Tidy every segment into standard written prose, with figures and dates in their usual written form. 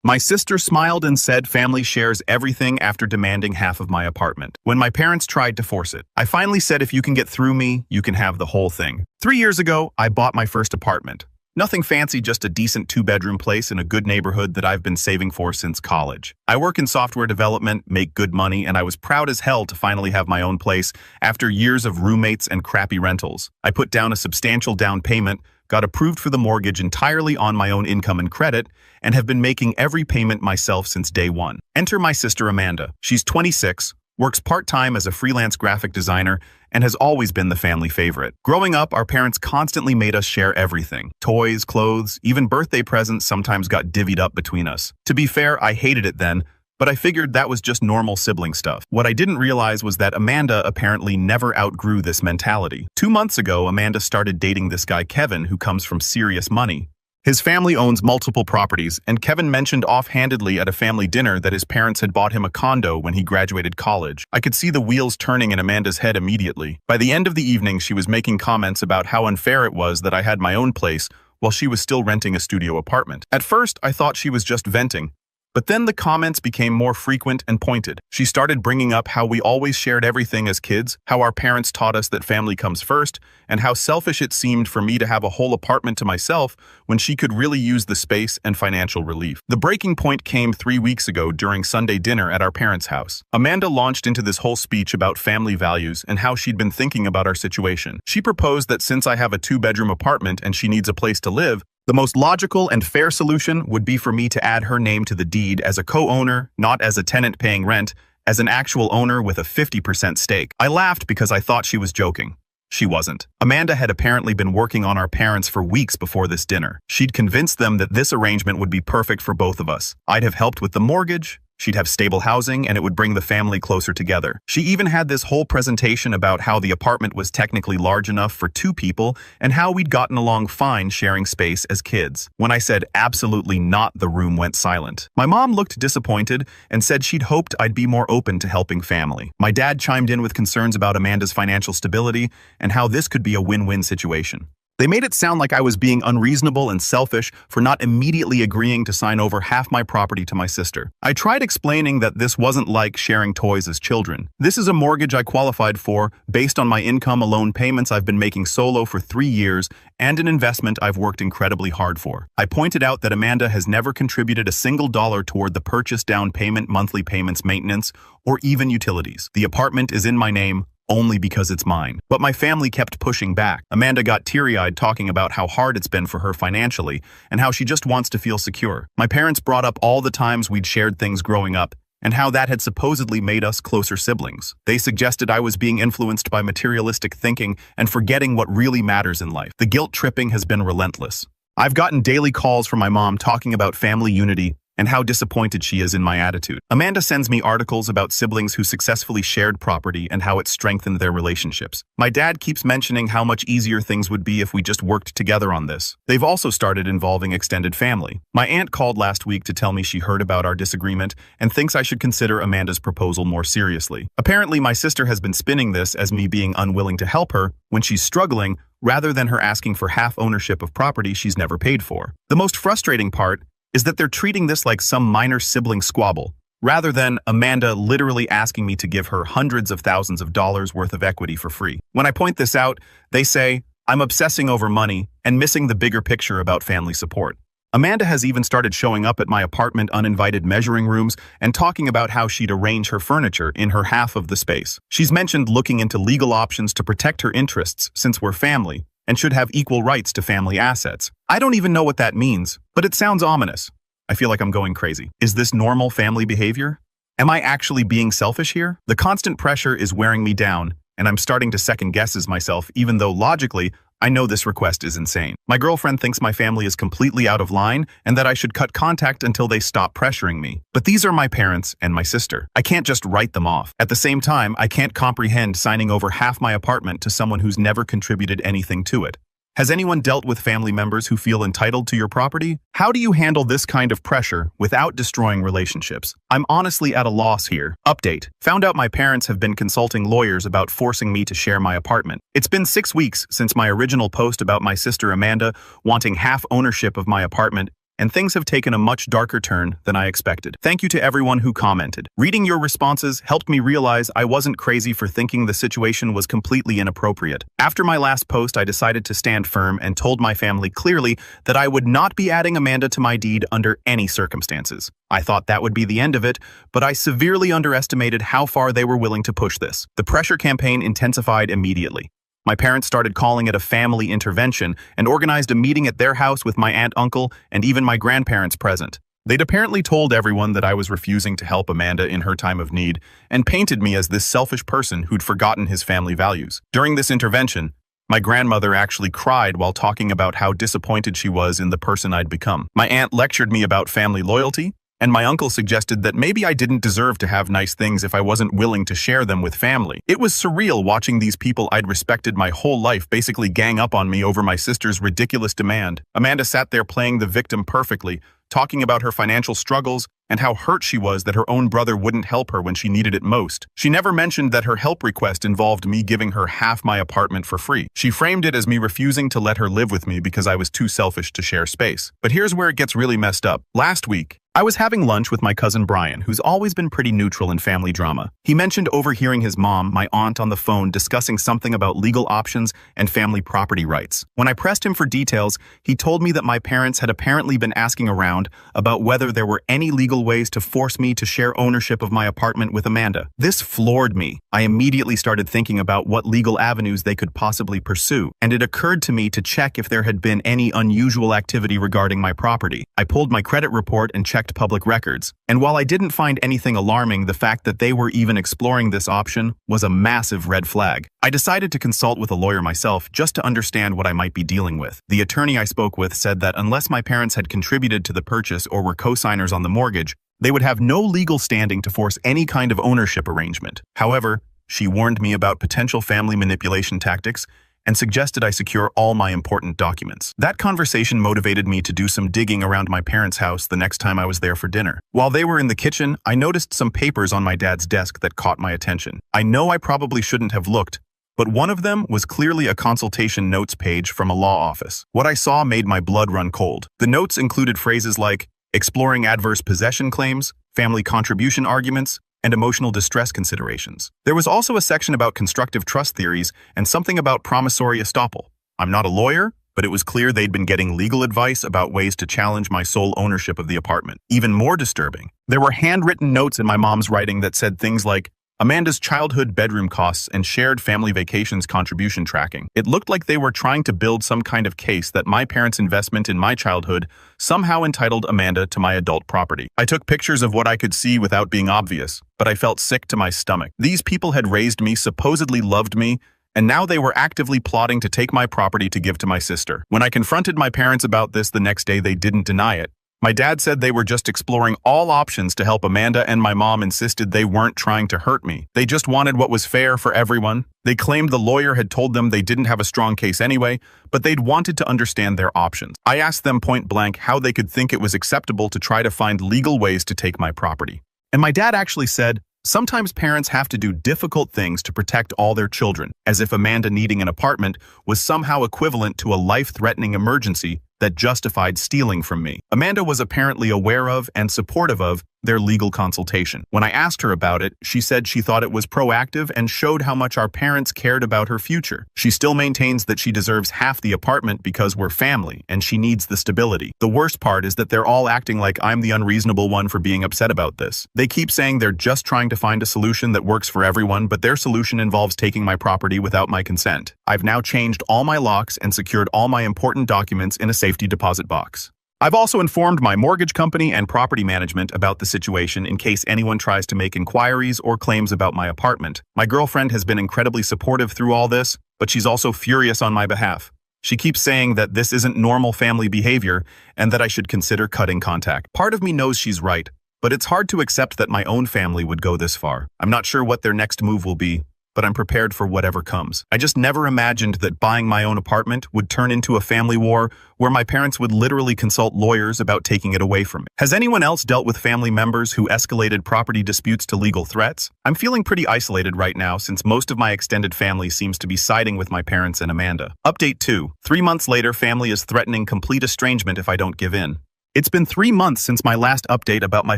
My sister smiled and said family shares everything after demanding half of my apartment. When my parents tried to force it, I finally said if you can get through me, you can have the whole thing. 3 years ago, I bought my first apartment. Nothing fancy, just a decent 2-bedroom place in a good neighborhood that I've been saving for since college. I work in software development, make good money, and I was proud as hell to finally have my own place after years of roommates and crappy rentals. I put down a substantial down payment, got approved for the mortgage entirely on my own income and credit, and have been making every payment myself since day one. Enter my sister Amanda. She's 26, works part-time as a freelance graphic designer, and has always been the family favorite. Growing up, our parents constantly made us share everything. Toys, clothes, even birthday presents sometimes got divvied up between us. To be fair, I hated it then, but I figured that was just normal sibling stuff. What I didn't realize was that Amanda apparently never outgrew this mentality. 2 months ago, Amanda started dating this guy Kevin, who comes from serious money. His family owns multiple properties, and Kevin mentioned offhandedly at a family dinner that his parents had bought him a condo when he graduated college. I could see the wheels turning in Amanda's head immediately. By the end of the evening, she was making comments about how unfair it was that I had my own place while she was still renting a studio apartment. At first, I thought she was just venting, but then the comments became more frequent and pointed. She started bringing up how we always shared everything as kids, how our parents taught us that family comes first, and how selfish it seemed for me to have a whole apartment to myself when she could really use the space and financial relief. The breaking point came 3 weeks ago during Sunday dinner at our parents' house. Amanda launched into this whole speech about family values and how she'd been thinking about our situation. She proposed that since I have a 2-bedroom apartment and she needs a place to live, the most logical and fair solution would be for me to add her name to the deed as a co-owner, not as a tenant paying rent, as an actual owner with a 50% stake. I laughed because I thought she was joking. She wasn't. Amanda had apparently been working on our parents for weeks before this dinner. She'd convinced them that this arrangement would be perfect for both of us. I'd have helped with the mortgage, she'd have stable housing, and it would bring the family closer together. She even had this whole presentation about how the apartment was technically large enough for 2 people and how we'd gotten along fine sharing space as kids. When I said absolutely not, the room went silent. My mom looked disappointed and said she'd hoped I'd be more open to helping family. My dad chimed in with concerns about Amanda's financial stability and how this could be a win-win situation. They made it sound like I was being unreasonable and selfish for not immediately agreeing to sign over half my property to my sister. I tried explaining that this wasn't like sharing toys as children. This is a mortgage I qualified for based on my income alone payments I've been making solo for 3 years and an investment I've worked incredibly hard for. I pointed out that Amanda has never contributed a single dollar toward the purchase, down payment, monthly payments, maintenance, or even utilities. The apartment is in my name only because it's mine. But my family kept pushing back. Amanda got teary-eyed talking about how hard it's been for her financially and how she just wants to feel secure. My parents brought up all the times we'd shared things growing up and how that had supposedly made us closer siblings. They suggested I was being influenced by materialistic thinking and forgetting what really matters in life. The guilt tripping has been relentless. I've gotten daily calls from my mom talking about family unity and how disappointed she is in my attitude. Amanda sends me articles about siblings who successfully shared property and how it strengthened their relationships. My dad keeps mentioning how much easier things would be if we just worked together on this. They've also started involving extended family. My aunt called last week to tell me she heard about our disagreement and thinks I should consider Amanda's proposal more seriously. Apparently, my sister has been spinning this as me being unwilling to help her when she's struggling, rather than her asking for half ownership of property she's never paid for. The most frustrating part is that they're treating this like some minor sibling squabble, rather than Amanda literally asking me to give her hundreds of thousands of dollars worth of equity for free. When I point this out, they say I'm obsessing over money and missing the bigger picture about family support. Amanda has even started showing up at my apartment uninvited measuring rooms and talking about how she'd arrange her furniture in her half of the space. She's mentioned looking into legal options to protect her interests since we're family and should have equal rights to family assets. I don't even know what that means, but it sounds ominous. I feel like I'm going crazy. Is this normal family behavior? Am I actually being selfish here? The constant pressure is wearing me down, and I'm starting to second guess myself, even though logically, I know this request is insane. My girlfriend thinks my family is completely out of line and that I should cut contact until they stop pressuring me. But these are my parents and my sister. I can't just write them off. At the same time, I can't comprehend signing over half my apartment to someone who's never contributed anything to it. Has anyone dealt with family members who feel entitled to your property? How do you handle this kind of pressure without destroying relationships? I'm honestly at a loss here. Update. Found out my parents have been consulting lawyers about forcing me to share my apartment. It's been 6 weeks since my original post about my sister Amanda wanting half ownership of my apartment, and things have taken a much darker turn than I expected. Thank you to everyone who commented. Reading your responses helped me realize I wasn't crazy for thinking the situation was completely inappropriate. After my last post, I decided to stand firm and told my family clearly that I would not be adding Amanda to my deed under any circumstances. I thought that would be the end of it, but I severely underestimated how far they were willing to push this. The pressure campaign intensified immediately. My parents started calling it a family intervention and organized a meeting at their house with my aunt, uncle, and even my grandparents present. They'd apparently told everyone that I was refusing to help Amanda in her time of need and painted me as this selfish person who'd forgotten his family values. During this intervention, my grandmother actually cried while talking about how disappointed she was in the person I'd become. My aunt lectured me about family loyalty, and my uncle suggested that maybe I didn't deserve to have nice things if I wasn't willing to share them with family. It was surreal watching these people I'd respected my whole life basically gang up on me over my sister's ridiculous demand. Amanda sat there playing the victim perfectly, talking about her financial struggles and how hurt she was that her own brother wouldn't help her when she needed it most. She never mentioned that her help request involved me giving her half my apartment for free. She framed it as me refusing to let her live with me because I was too selfish to share space. But here's where it gets really messed up. Last week, I was having lunch with my cousin Brian, who's always been pretty neutral in family drama. He mentioned overhearing his mom, my aunt, on the phone discussing something about legal options and family property rights. When I pressed him for details, he told me that my parents had apparently been asking around about whether there were any legal ways to force me to share ownership of my apartment with Amanda. This floored me. I immediately started thinking about what legal avenues they could possibly pursue, and it occurred to me to check if there had been any unusual activity regarding my property. I pulled my credit report and checked public records, and while I didn't find anything alarming, the fact that they were even exploring this option was a massive red flag. I decided to consult with a lawyer myself just to understand what I might be dealing with. The attorney I spoke with said that unless my parents had contributed to the purchase or were co-signers on the mortgage, they would have no legal standing to force any kind of ownership arrangement. However, she warned me about potential family manipulation tactics and suggested I secure all my important documents. That conversation motivated me to do some digging around my parents' house the next time I was there for dinner. While they were in the kitchen, I noticed some papers on my dad's desk that caught my attention. I know I probably shouldn't have looked, but one of them was clearly a consultation notes page from a law office. What I saw made my blood run cold. The notes included phrases like exploring adverse possession claims, family contribution arguments, and emotional distress considerations. There was also a section about constructive trust theories and something about promissory estoppel. I'm not a lawyer, but it was clear they'd been getting legal advice about ways to challenge my sole ownership of the apartment. Even more disturbing, there were handwritten notes in my mom's writing that said things like Amanda's childhood bedroom costs and shared family vacations contribution tracking. It looked like they were trying to build some kind of case that my parents' investment in my childhood somehow entitled Amanda to my adult property. I took pictures of what I could see without being obvious, but I felt sick to my stomach. These people had raised me, supposedly loved me, and now they were actively plotting to take my property to give to my sister. When I confronted my parents about this the next day, they didn't deny it. My dad said they were just exploring all options to help Amanda, and my mom insisted they weren't trying to hurt me. They just wanted what was fair for everyone. They claimed the lawyer had told them they didn't have a strong case anyway, but they'd wanted to understand their options. I asked them point blank how they could think it was acceptable to try to find legal ways to take my property. And my dad actually said, sometimes parents have to do difficult things to protect all their children, as if Amanda needing an apartment was somehow equivalent to a life-threatening emergency that justified stealing from me. Amanda was apparently aware of and supportive of their legal consultation. When I asked her about it, she said she thought it was proactive and showed how much our parents cared about her future. She still maintains that she deserves half the apartment because we're family and she needs the stability. The worst part is that they're all acting like I'm the unreasonable one for being upset about this. They keep saying they're just trying to find a solution that works for everyone, but their solution involves taking my property without my consent. I've now changed all my locks and secured all my important documents in a safety deposit box. I've also informed my mortgage company and property management about the situation in case anyone tries to make inquiries or claims about my apartment. My girlfriend has been incredibly supportive through all this, but she's also furious on my behalf. She keeps saying that this isn't normal family behavior and that I should consider cutting contact. Part of me knows she's right, but it's hard to accept that my own family would go this far. I'm not sure what their next move will be, but I'm prepared for whatever comes. I just never imagined that buying my own apartment would turn into a family war where my parents would literally consult lawyers about taking it away from me. Has anyone else dealt with family members who escalated property disputes to legal threats? I'm feeling pretty isolated right now since most of my extended family seems to be siding with my parents and Amanda. Update 2. 3 months later, family is threatening complete estrangement if I don't give in. It's been 3 months since my last update about my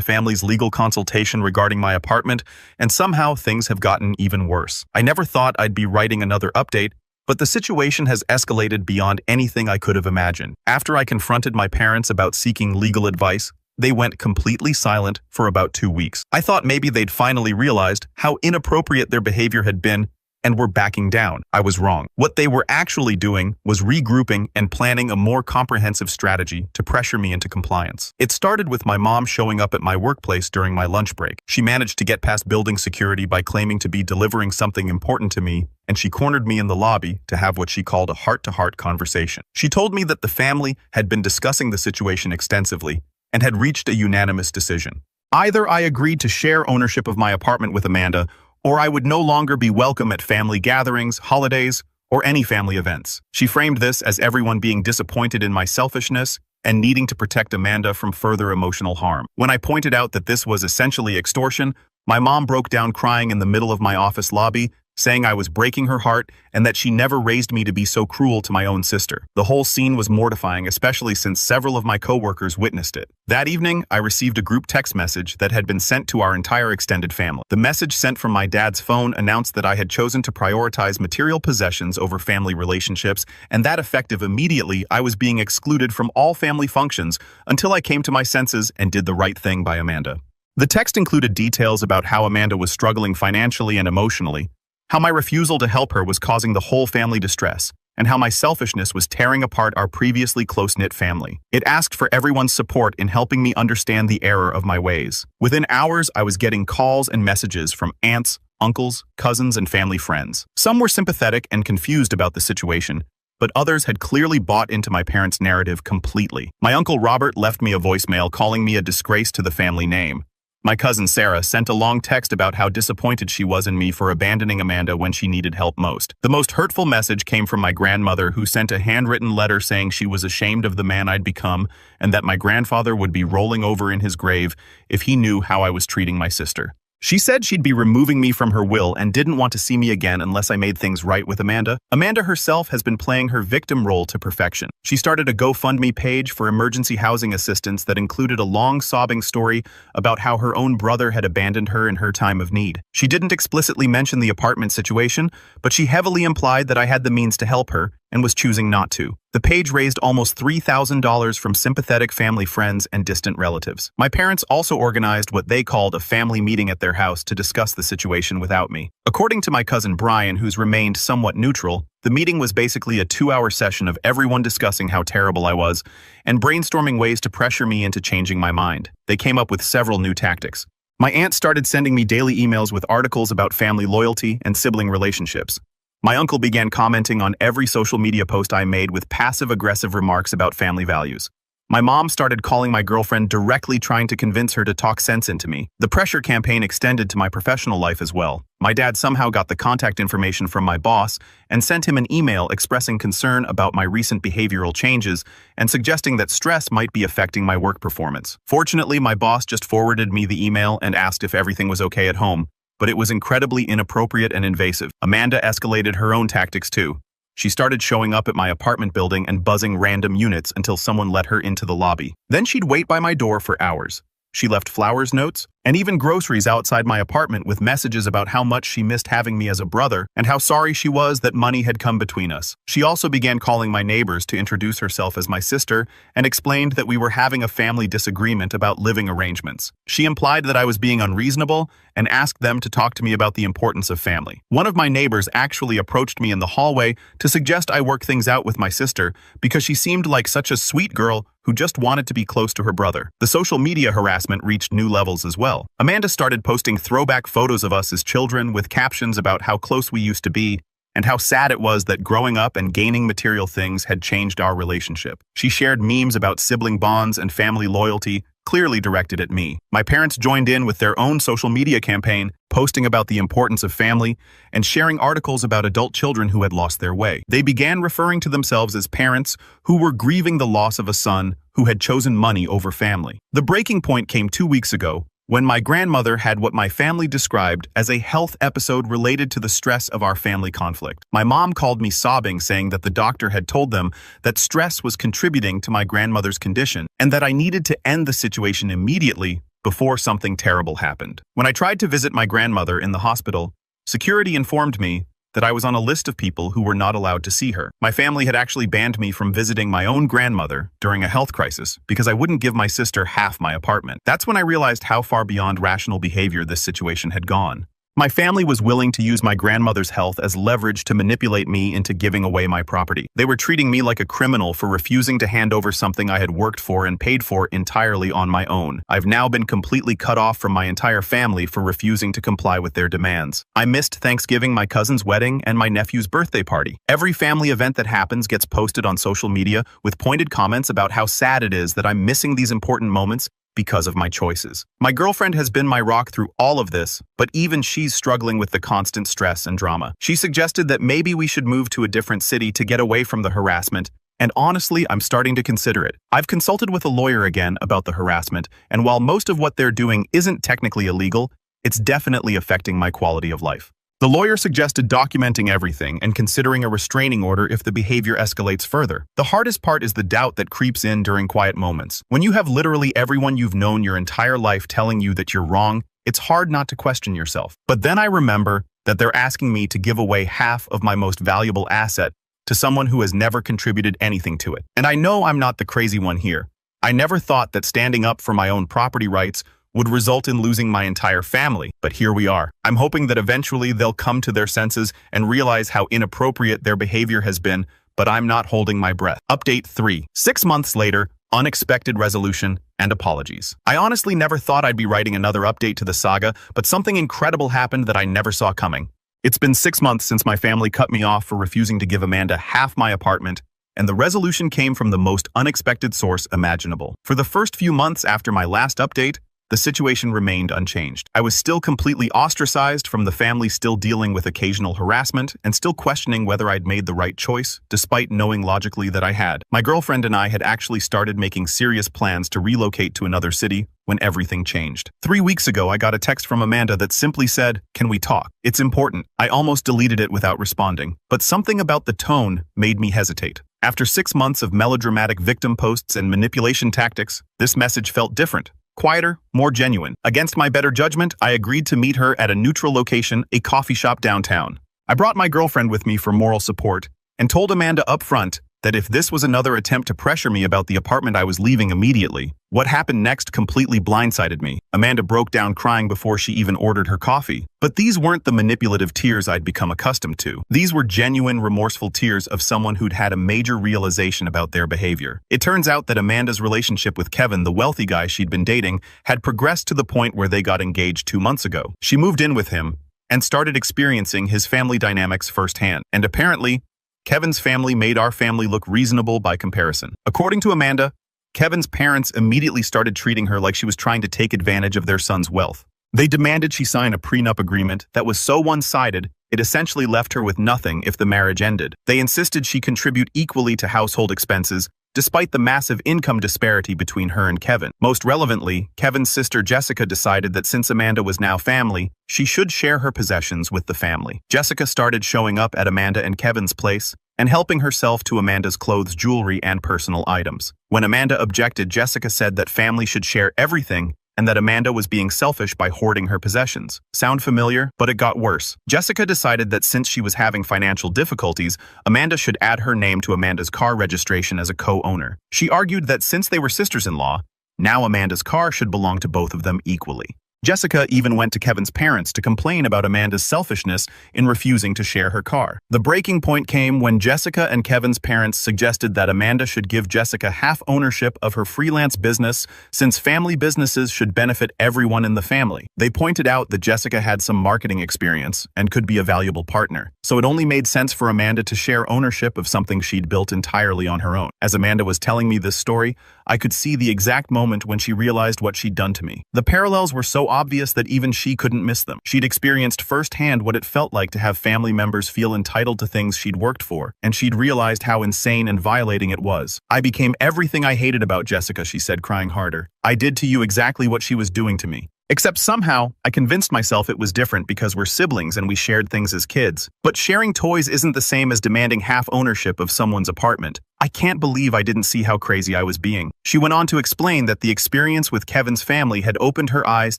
family's legal consultation regarding my apartment, and somehow things have gotten even worse. I never thought I'd be writing another update, but the situation has escalated beyond anything I could have imagined. After I confronted my parents about seeking legal advice, they went completely silent for about 2 weeks. I thought maybe they'd finally realized how inappropriate their behavior had been and were backing down. I was wrong. What they were actually doing was regrouping and planning a more comprehensive strategy to pressure me into compliance. It started with my mom showing up at my workplace during my lunch break. She managed to get past building security by claiming to be delivering something important to me, and she cornered me in the lobby to have what she called a heart-to-heart conversation. She told me that the family had been discussing the situation extensively and had reached a unanimous decision. Either I agreed to share ownership of my apartment with Amanda, or I would no longer be welcome at family gatherings, holidays, or any family events. She framed this as everyone being disappointed in my selfishness and needing to protect Amanda from further emotional harm. When I pointed out that this was essentially extortion, my mom broke down crying in the middle of my office lobby, saying I was breaking her heart and that she never raised me to be so cruel to my own sister. The whole scene was mortifying, especially since several of my coworkers witnessed it. That evening, I received a group text message that had been sent to our entire extended family. The message sent from my dad's phone announced that I had chosen to prioritize material possessions over family relationships, and that effective immediately, I was being excluded from all family functions until I came to my senses and did the right thing by Amanda. The text included details about how Amanda was struggling financially and emotionally, how my refusal to help her was causing the whole family distress, and how my selfishness was tearing apart our previously close-knit family. It asked for everyone's support in helping me understand the error of my ways. Within hours, I was getting calls and messages from aunts, uncles, cousins, and family friends. Some were sympathetic and confused about the situation, but others had clearly bought into my parents' narrative completely. My uncle Robert left me a voicemail calling me a disgrace to the family name. My cousin Sarah sent a long text about how disappointed she was in me for abandoning Amanda when she needed help most. The most hurtful message came from my grandmother, who sent a handwritten letter saying she was ashamed of the man I'd become and that my grandfather would be rolling over in his grave if he knew how I was treating my sister. She said she'd be removing me from her will and didn't want to see me again unless I made things right with Amanda. Amanda herself has been playing her victim role to perfection. She started a GoFundMe page for emergency housing assistance that included a long sobbing story about how her own brother had abandoned her in her time of need. She didn't explicitly mention the apartment situation, but she heavily implied that I had the means to help her and was choosing not to. The page raised almost $3,000 from sympathetic family friends and distant relatives. My parents also organized what they called a family meeting at their house to discuss the situation without me. According to my cousin Brian, who's remained somewhat neutral, the meeting was basically a 2-hour session of everyone discussing how terrible I was and brainstorming ways to pressure me into changing my mind. They came up with several new tactics. My aunt started sending me daily emails with articles about family loyalty and sibling relationships. My uncle began commenting on every social media post I made with passive-aggressive remarks about family values. My mom started calling my girlfriend directly, trying to convince her to talk sense into me. The pressure campaign extended to my professional life as well. My dad somehow got the contact information from my boss and sent him an email expressing concern about my recent behavioral changes and suggesting that stress might be affecting my work performance. Fortunately, my boss just forwarded me the email and asked if everything was okay at home, but it was incredibly inappropriate and invasive. Amanda escalated her own tactics too. She started showing up at my apartment building and buzzing random units until someone let her into the lobby. Then she'd wait by my door for hours. She left flowers notes and even groceries outside my apartment with messages about how much she missed having me as a brother and how sorry she was that money had come between us. She also began calling my neighbors to introduce herself as my sister and explained that we were having a family disagreement about living arrangements. She implied that I was being unreasonable and asked them to talk to me about the importance of family. One of my neighbors actually approached me in the hallway to suggest I work things out with my sister because she seemed like such a sweet girl who just wanted to be close to her brother. The social media harassment reached new levels as well. Amanda started posting throwback photos of us as children with captions about how close we used to be and how sad it was that growing up and gaining material things had changed our relationship. She shared memes about sibling bonds and family loyalty, clearly directed at me. My parents joined in with their own social media campaign, posting about the importance of family and sharing articles about adult children who had lost their way. They began referring to themselves as parents who were grieving the loss of a son who had chosen money over family. The breaking point came 2 weeks ago when my grandmother had what my family described as a health episode related to the stress of our family conflict. My mom called me sobbing, saying that the doctor had told them that stress was contributing to my grandmother's condition and that I needed to end the situation immediately before something terrible happened. When I tried to visit my grandmother in the hospital, security informed me that I was on a list of people who were not allowed to see her. My family had actually banned me from visiting my own grandmother during a health crisis because I wouldn't give my sister half my apartment. That's when I realized how far beyond rational behavior this situation had gone. My family was willing to use my grandmother's health as leverage to manipulate me into giving away my property. They were treating me like a criminal for refusing to hand over something I had worked for and paid for entirely on my own. I've now been completely cut off from my entire family for refusing to comply with their demands. I missed Thanksgiving, my cousin's wedding, and my nephew's birthday party. Every family event that happens gets posted on social media with pointed comments about how sad it is that I'm missing these important moments because of my choices. My girlfriend has been my rock through all of this, but even she's struggling with the constant stress and drama. She suggested that maybe we should move to a different city to get away from the harassment, and honestly, I'm starting to consider it. I've consulted with a lawyer again about the harassment, and while most of what they're doing isn't technically illegal, it's definitely affecting my quality of life. The lawyer suggested documenting everything and considering a restraining order if the behavior escalates further. The hardest part is the doubt that creeps in during quiet moments. When you have literally everyone you've known your entire life telling you that you're wrong, it's hard not to question yourself. But then I remember that they're asking me to give away half of my most valuable asset to someone who has never contributed anything to it. And I know I'm not the crazy one here. I never thought that standing up for my own property rights would result in losing my entire family, but here we are. I'm hoping that eventually they'll come to their senses and realize how inappropriate their behavior has been, but I'm not holding my breath. Update 3. 6 months later, unexpected resolution and apologies. I honestly never thought I'd be writing another update to the saga, but something incredible happened that I never saw coming. It's been 6 months since my family cut me off for refusing to give Amanda half my apartment, and the resolution came from the most unexpected source imaginable. For the first few months after my last update, the situation remained unchanged. I was still completely ostracized from the family, still dealing with occasional harassment, and still questioning whether I'd made the right choice, despite knowing logically that I had. My girlfriend and I had actually started making serious plans to relocate to another city when everything changed. 3 weeks ago, I got a text from Amanda that simply said, "Can we talk? It's important." I almost deleted it without responding, but something about the tone made me hesitate. After 6 months of melodramatic victim posts and manipulation tactics, this message felt different. Quieter, more genuine. Against my better judgment, I agreed to meet her at a neutral location, a coffee shop downtown. I brought my girlfriend with me for moral support and told Amanda up front that if this was another attempt to pressure me about the apartment, I was leaving immediately. What happened next completely blindsided me. Amanda broke down crying before she even ordered her coffee. But these weren't the manipulative tears I'd become accustomed to. These were genuine, remorseful tears of someone who'd had a major realization about their behavior. It turns out that Amanda's relationship with Kevin, the wealthy guy she'd been dating, had progressed to the point where they got engaged 2 months ago. She moved in with him and started experiencing his family dynamics firsthand. And apparently, Kevin's family made our family look reasonable by comparison. According to Amanda, Kevin's parents immediately started treating her like she was trying to take advantage of their son's wealth. They demanded she sign a prenup agreement that was so one-sided, it essentially left her with nothing if the marriage ended. They insisted she contribute equally to household expenses, despite the massive income disparity between her and Kevin. Most relevantly, Kevin's sister Jessica decided that since Amanda was now family, she should share her possessions with the family. Jessica started showing up at Amanda and Kevin's place and helping herself to Amanda's clothes, jewelry, and personal items. When Amanda objected, Jessica said that family should share everything and that Amanda was being selfish by hoarding her possessions. Sound familiar? But it got worse. Jessica decided that since she was having financial difficulties, Amanda should add her name to Amanda's car registration as a co-owner. She argued that since they were sisters-in-law, now Amanda's car should belong to both of them equally. Jessica even went to Kevin's parents to complain about Amanda's selfishness in refusing to share her car. The breaking point came when Jessica and Kevin's parents suggested that Amanda should give Jessica half ownership of her freelance business since family businesses should benefit everyone in the family. They pointed out that Jessica had some marketing experience and could be a valuable partner, so it only made sense for Amanda to share ownership of something she'd built entirely on her own. As Amanda was telling me this story, I could see the exact moment when she realized what she'd done to me. The parallels were so obvious that even she couldn't miss them. She'd experienced firsthand what it felt like to have family members feel entitled to things she'd worked for, and she'd realized how insane and violating it was. "I became everything I hated about Jessica," she said, crying harder. "I did to you exactly what she was doing to me. Except somehow, I convinced myself it was different because we're siblings and we shared things as kids. But sharing toys isn't the same as demanding half ownership of someone's apartment. I can't believe I didn't see how crazy I was being. She went on to explain that the experience with Kevin's family had opened her eyes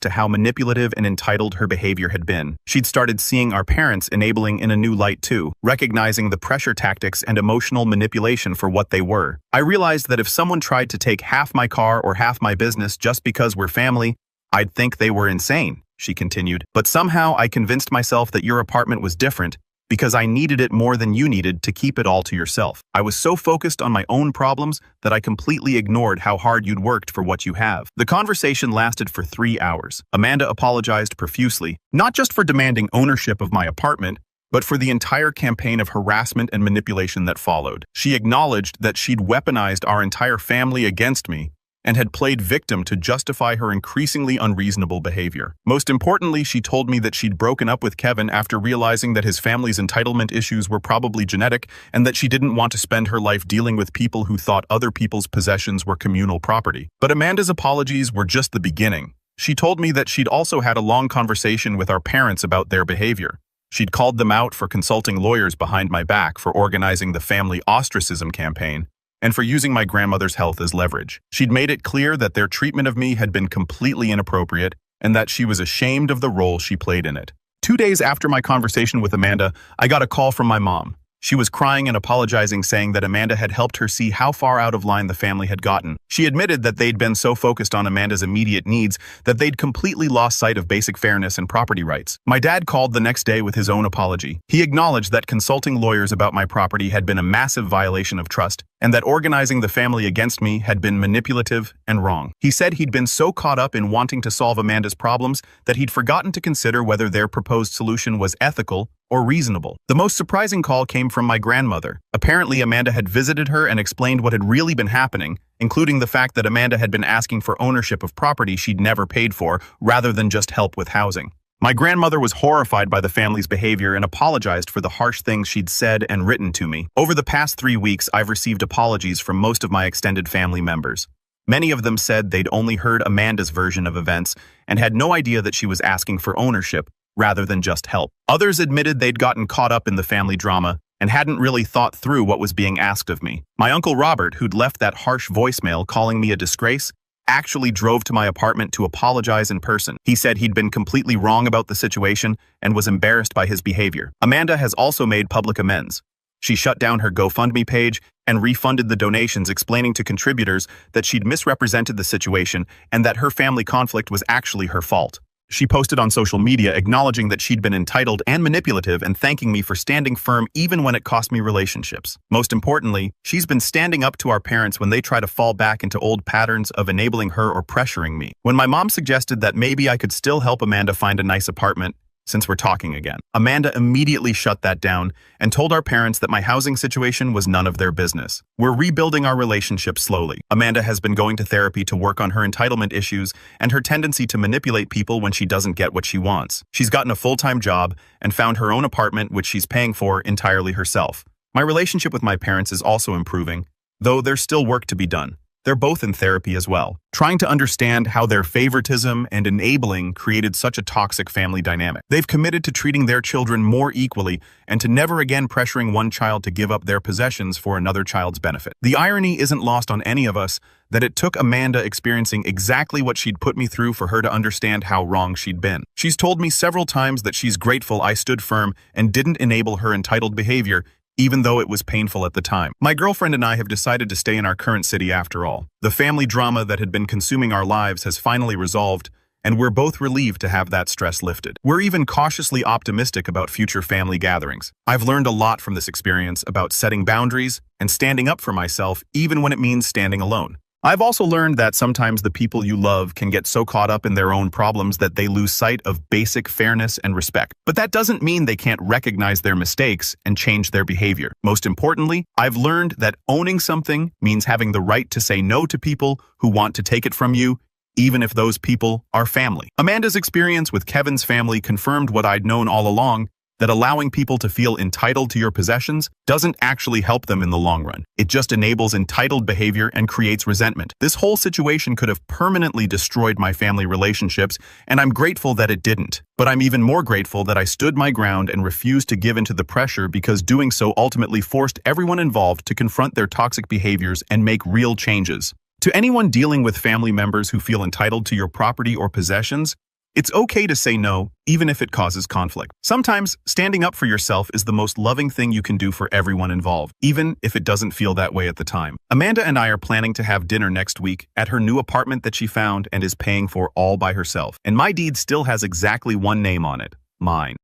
to how manipulative and entitled her behavior had been. She'd started seeing our parents enabling in a new light too, recognizing the pressure tactics and emotional manipulation for what they were. I realized that if someone tried to take half my car or half my business just because we're family, I'd think they were insane, she continued. But somehow I convinced myself that your apartment was different because I needed it more than you needed to keep it all to yourself. I was so focused on my own problems that I completely ignored how hard you'd worked for what you have. The conversation lasted for 3 hours. Amanda apologized profusely, not just for demanding ownership of my apartment, but for the entire campaign of harassment and manipulation that followed. She acknowledged that she'd weaponized our entire family against me and had played victim to justify her increasingly unreasonable behavior. Most importantly, she told me that she'd broken up with Kevin after realizing that his family's entitlement issues were probably genetic and that she didn't want to spend her life dealing with people who thought other people's possessions were communal property. But Amanda's apologies were just the beginning. She told me that she'd also had a long conversation with our parents about their behavior. She'd called them out for consulting lawyers behind my back for organizing the family ostracism campaign, and for using my grandmother's health as leverage. She'd made it clear that their treatment of me had been completely inappropriate and that she was ashamed of the role she played in it. 2 days after my conversation with Amanda, I got a call from my mom. She was crying and apologizing, saying that Amanda had helped her see how far out of line the family had gotten. She admitted that they'd been so focused on Amanda's immediate needs that they'd completely lost sight of basic fairness and property rights. My dad called the next day with his own apology. He acknowledged that consulting lawyers about my property had been a massive violation of trust, and that organizing the family against me had been manipulative and wrong. He said he'd been so caught up in wanting to solve Amanda's problems that he'd forgotten to consider whether their proposed solution was ethical or reasonable. The most surprising call came from my grandmother. Apparently, Amanda had visited her and explained what had really been happening, including the fact that Amanda had been asking for ownership of property she'd never paid for, rather than just help with housing. My grandmother was horrified by the family's behavior and apologized for the harsh things she'd said and written to me. Over the past 3 weeks, I've received apologies from most of my extended family members. Many of them said they'd only heard Amanda's version of events and had no idea that she was asking for ownership rather than just help. Others admitted they'd gotten caught up in the family drama and hadn't really thought through what was being asked of me. My Uncle Robert, who'd left that harsh voicemail calling me a disgrace, actually drove to my apartment to apologize in person. He said he'd been completely wrong about the situation and was embarrassed by his behavior. Amanda has also made public amends. She shut down her GoFundMe page and refunded the donations, explaining to contributors that she'd misrepresented the situation and that her family conflict was actually her fault. She posted on social media acknowledging that she'd been entitled and manipulative and thanking me for standing firm even when it cost me relationships. Most importantly, she's been standing up to our parents when they try to fall back into old patterns of enabling her or pressuring me. When my mom suggested that maybe I could still help Amanda find a nice apartment, since we're talking again, Amanda immediately shut that down and told our parents that my housing situation was none of their business. We're rebuilding our relationship slowly. Amanda has been going to therapy to work on her entitlement issues and her tendency to manipulate people when she doesn't get what she wants. She's gotten a full-time job and found her own apartment, which she's paying for entirely herself. My relationship with my parents is also improving, though there's still work to be done. They're both in therapy as well, trying to understand how their favoritism and enabling created such a toxic family dynamic. They've committed to treating their children more equally and to never again pressuring one child to give up their possessions for another child's benefit. The irony isn't lost on any of us that it took Amanda experiencing exactly what she'd put me through for her to understand how wrong she'd been. She's told me several times that she's grateful I stood firm and didn't enable her entitled behavior, even though it was painful at the time. My girlfriend and I have decided to stay in our current city after all. The family drama that had been consuming our lives has finally resolved, and we're both relieved to have that stress lifted. We're even cautiously optimistic about future family gatherings. I've learned a lot from this experience about setting boundaries and standing up for myself even when it means standing alone. I've also learned that sometimes the people you love can get so caught up in their own problems that they lose sight of basic fairness and respect. But that doesn't mean they can't recognize their mistakes and change their behavior. Most importantly, I've learned that owning something means having the right to say no to people who want to take it from you, even if those people are family. Amanda's experience with Kevin's family confirmed what I'd known all along, that allowing people to feel entitled to your possessions doesn't actually help them in the long run. It just enables entitled behavior and creates resentment. This whole situation could have permanently destroyed my family relationships, and I'm grateful that it didn't. But I'm even more grateful that I stood my ground and refused to give in to the pressure, because doing so ultimately forced everyone involved to confront their toxic behaviors and make real changes. To anyone dealing with family members who feel entitled to your property or possessions, it's okay to say no, even if it causes conflict. Sometimes, standing up for yourself is the most loving thing you can do for everyone involved, even if it doesn't feel that way at the time. Amanda and I are planning to have dinner next week at her new apartment that she found and is paying for all by herself. And my deed still has exactly one name on it: mine.